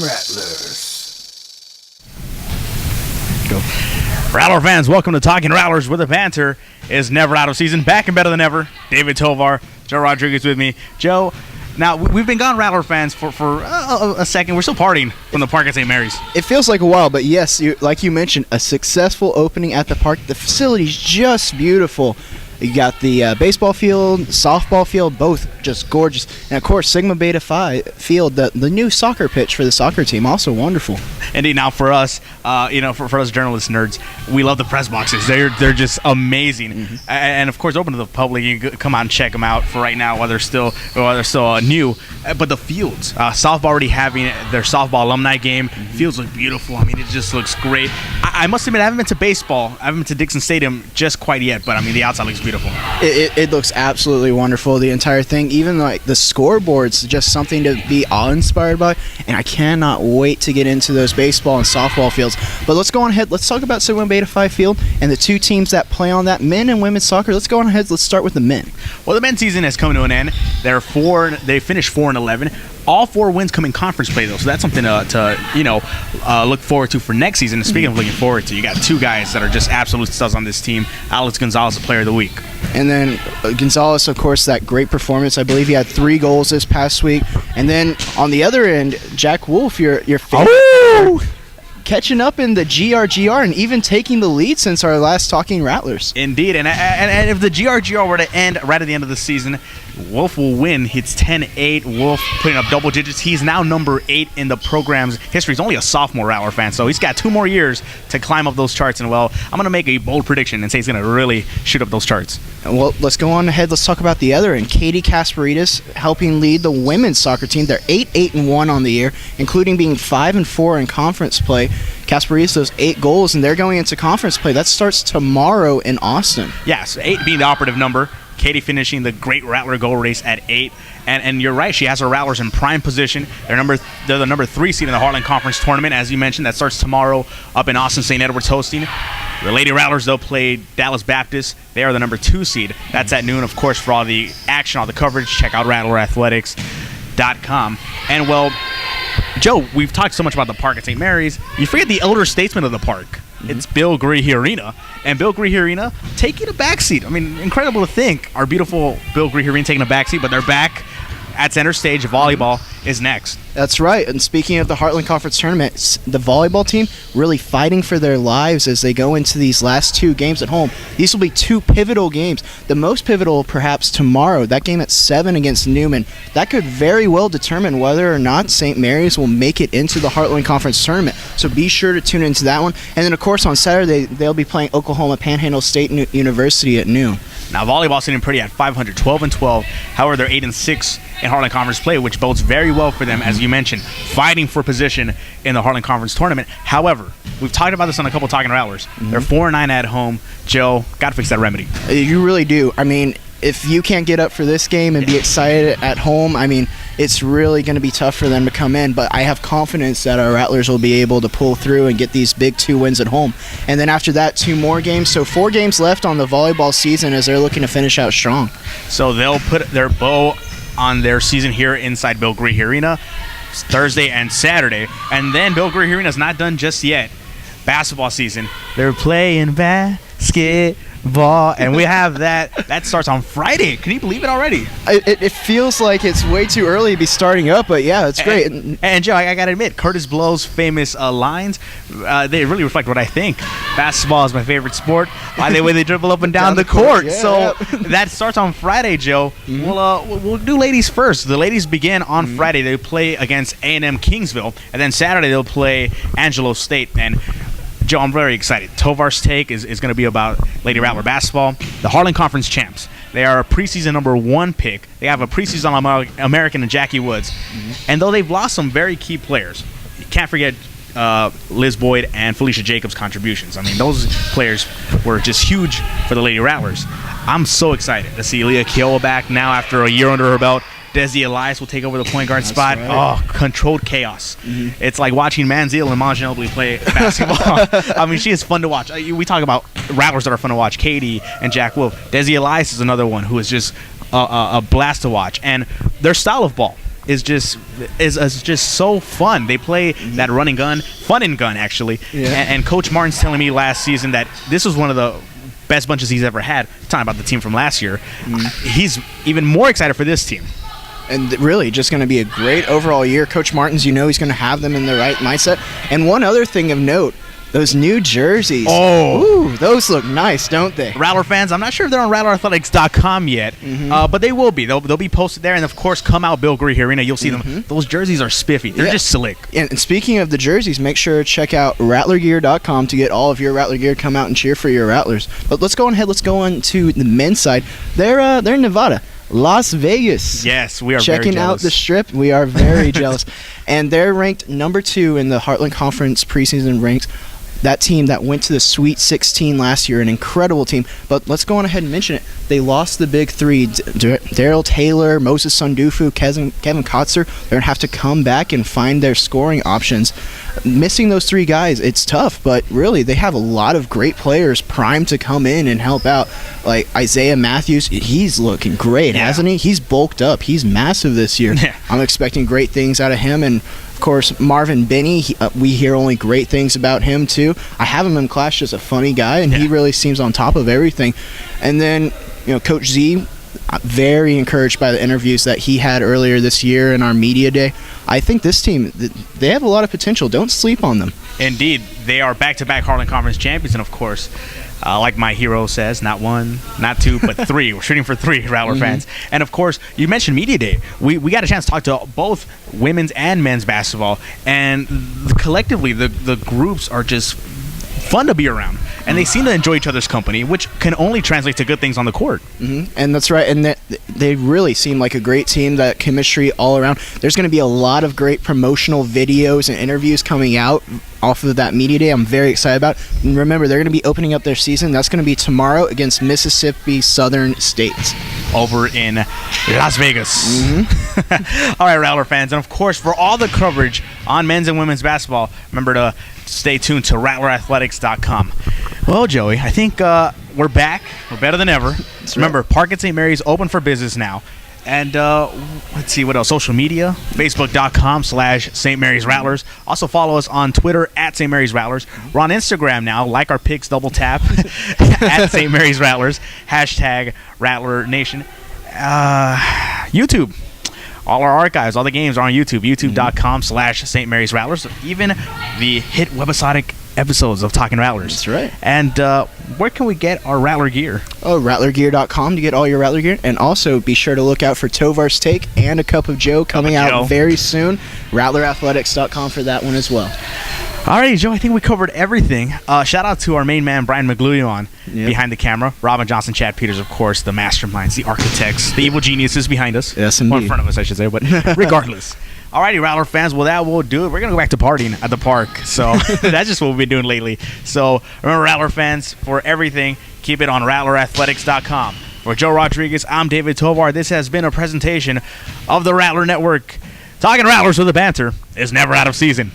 Rattlers. Go. Rattler fans, welcome to Talkin Rattlers, where the banter is never out of season. Back and better than ever. David Tovar, Joe Rodriguez with me. Joe, now we've been gone, Rattler fans, for a second. We're still partying from the park at St. Mary's. It feels like a while, but yes, like you mentioned, a successful opening at the park. The facility's just beautiful. You got the baseball field, softball field, both just gorgeous. And, of course, Sigma Beta Phi field, the new soccer pitch for the soccer team, also wonderful. Indeed. Now, for us, for us journalist nerds, we love the press boxes. They're just amazing. Mm-hmm. And, of course, open to the public. You can come out and check them out for right now while they're still new. But the fields, softball already having their softball alumni game. Mm-hmm. Fields look beautiful. I mean, it just looks great. I must admit, I haven't been to baseball. I haven't been to Dixon Stadium just quite yet. But, I mean, the outside looks beautiful. It looks absolutely wonderful, the entire thing. Even like the scoreboards, just something to be awe-inspired by. And I cannot wait to get into those baseball and softball fields. But let's go on ahead. Let's talk about Sigma Beta Phi Field and the two teams that play on that, men and women's soccer. Let's go on ahead. Let's start with the men. Well, the men's season has come to an end. They finished 4-11. All 4 wins come in conference play, though, so that's something to look forward to for next season. And speaking of looking forward to, you got 2 guys that are just absolute studs on this team. Alex Gonzalez, the player of the week. And then Gonzalez, of course, that great performance. I believe he had 3 goals this past week. And then on the other end, Jack Wolf, your favorite player, catching up in the GRGR and even taking the lead since our last Talking Rattlers. Indeed, and if the GRGR were to end right at the end of the season, Wolf will win. It's 10-8. Wolf putting up double digits. He's now number 8 in the program's history. He's only a sophomore Rattler fan, so he's got 2 more years to climb up those charts. And, well, I'm going to make a bold prediction and say he's going to really shoot up those charts. Well, let's go on ahead. Let's talk about the other end. Katie Kasparidis helping lead the women's soccer team. They're 8-8-1 on the year, including being 5-4 in conference play. Kasparidis, those 8 goals, and they're going into conference play. That starts tomorrow in Austin. Yes, 8 being the operative number. Katie finishing the great Rattler goal race at 8. And you're right, she has her Rattlers in prime position. They're the number 3 seed in the Heartland Conference Tournament, as you mentioned. That starts tomorrow up in Austin. St. Edward's hosting. The Lady Rattlers, they'll play Dallas Baptist. They are the number 2 seed. That's at noon, of course. For all the action, all the coverage, check out rattlerathletics.com. And, well, Joe, we've talked so much about the park at St. Mary's. You forget the elder statesman of the park. Mm-hmm. It's Bill Greehey Arena. And Bill Greehey Arena taking a backseat. I mean, incredible to think. Our beautiful Bill Greehey Arena taking a backseat, but they're back at center stage. Volleyball is next. That's right. And speaking of the Heartland Conference Tournament, the volleyball team really fighting for their lives as they go into these last 2 games at home. These will be 2 pivotal games. The most pivotal perhaps tomorrow, that game at 7 against Newman. That could very well determine whether or not St. Mary's will make it into the Heartland Conference Tournament. So be sure to tune into that one. And then, of course, on Saturday, they'll be playing Oklahoma Panhandle State University at noon. Now, volleyball sitting pretty at 500, 12-12. However, they're 8-6 in Heartland Conference play, which bodes very well for them, as you mentioned, fighting for position in the Heartland Conference Tournament. However, we've talked about this on a couple Talking Rattlers. Mm-hmm. They're 4-9 at home. Joe, got to fix that remedy. You really do. I mean, if you can't get up for this game and be excited at home, I mean, it's really going to be tough for them to come in. But I have confidence that our Rattlers will be able to pull through and get these big 2 wins at home. And then after that, 2 more games. So 4 games left on the volleyball season as they're looking to finish out strong. So they'll put their bow on their season here inside Bill Greehey Arena Thursday and Saturday. And then Bill Greehey Arena is not done just yet. Basketball season. They're playing basketball, and we have that starts on Friday. Can you believe it already? It feels like it's way too early to be starting up, but yeah, it's great. And Joe, I gotta admit, Curtis Blow's famous lines, they really reflect what I think. Basketball is my favorite sport. By the way, they dribble up and down the court. Yeah, so that starts on Friday, Joe. Mm-hmm. We'll do ladies first. The ladies begin on Friday. They play against A&M Kingsville, and then Saturday they'll play Angelo State. And Joe, I'm very excited. Tovar's take is going to be about Lady Rattler basketball. The Heartland Conference champs. They are a preseason number 1 pick. They have a preseason American and Jackie Woods. Mm-hmm. And though they've lost some very key players, you can't forget Liz Boyd and Felicia Jacobs' contributions. I mean, those players were just huge for the Lady Rattlers. I'm so excited to see Leah Kiowa back now after a year under her belt. Desi Elias will take over the point guard spot. Right. Oh, controlled chaos. Mm-hmm. It's like watching Manziel and Maj Ginobili play basketball. I mean, she is fun to watch. We talk about Rattlers that are fun to watch. Katie and Jack Wolf. Desi Elias is another one who is just a blast to watch. And their style of ball, is just so fun. They play that run and gun, fun and gun actually. Yeah. And Coach Martin's telling me last season that this was one of the best bunches he's ever had. Talking about the team from last year, he's even more excited for this team. And really, just going to be a great overall year. Coach Martin's, he's going to have them in the right mindset. And one other thing of note, those new jerseys. Oh. Ooh, those look nice, don't they? Rattler fans, I'm not sure if they're on rattlerathletics.com yet, but they will be. They'll be posted there. And, of course, come out Bill Greer Arena. You'll see them. Those jerseys are spiffy. They're just slick. And speaking of the jerseys, make sure to check out rattlergear.com to get all of your Rattler gear. Come out and cheer for your Rattlers. But let's go ahead. Let's go on to the men's side. They're in Nevada. Las Vegas. Yes, we are checking very jealous. out the strip. We are very jealous. And they're ranked number 2 in the Heartland Conference preseason ranks. That team that went to the Sweet 16 last year, an incredible team. But let's go on ahead and mention it. They lost the big three, Daryl Taylor, Moses Sundufu, Kevin Kotzer. They're going to have to come back and find their scoring options. Missing those 3 guys, it's tough, but really they have a lot of great players primed to come in and help out. Like Isaiah Matthews, he's looking great, hasn't he? He's bulked up. He's massive this year. I'm expecting great things out of him. And of course, Marvin Binney, we hear only great things about him too. I have him in class, just a funny guy, and he really seems on top of everything. And then, Coach Z, very encouraged by the interviews that he had earlier this year in our media day. I think this team, they have a lot of potential. Don't sleep on them. Indeed. They are back-to-back Heartland Conference champions, and of course, like my hero says, not 1, not 2, but 3. We're shooting for 3, Rattler fans. And of course, you mentioned Media Day. We got a chance to talk to both women's and men's basketball, and collectively, the groups are just fun to be around, and they seem to enjoy each other's company, which can only translate to good things on the court. And that's right, and they really seem like a great team, that chemistry all around. There's going to be a lot of great promotional videos and interviews coming out off of that media day. I'm very excited about it. And remember, they're going to be opening up their season. That's going to be tomorrow against Mississippi Southern State over in Las Vegas. All right, Rattler fans, and of course, for all the coverage on men's and women's basketball, remember to stay tuned to rattlerathletics.com. Well, Joey, I think we're back. We're better than ever. Remember, Park at St. Mary's open for business now. And let's see what else. Social media, facebook.com/St. Mary's Rattlers. Also follow us on Twitter at St. Mary's Rattlers. We're on Instagram now. Like our pics, double tap at St. Mary's Rattlers. # Rattler Nation. YouTube. All our archives, all the games are on YouTube. YouTube.com/St. Mary's Rattlers. Even the hit webisodic episodes of Talkin Rattlers. That's right. And where can we get our Rattler gear? Oh, rattlergear.com to get all your Rattler gear. And also be sure to look out for Tovar's Take and A Cup of Joe coming out very soon. rattlerathletics.com for that one as well. Alrighty, Joe, I think we covered everything. Shout out to our main man, Brian McGlulion, behind the camera. Robin Johnson, Chad Peters, of course, the masterminds, the architects, the evil geniuses behind us. Yes, indeed. Or in front of us, I should say, but regardless. Alrighty, Rattler fans, well, that will do it. We're going to go back to partying at the park. So that's just what we've been doing lately. So remember, Rattler fans, for everything, keep it on rattlerathletics.com. For Joe Rodriguez, I'm David Tovar. This has been a presentation of the Rattler Network. Talking Rattlers with the banter is never out of season.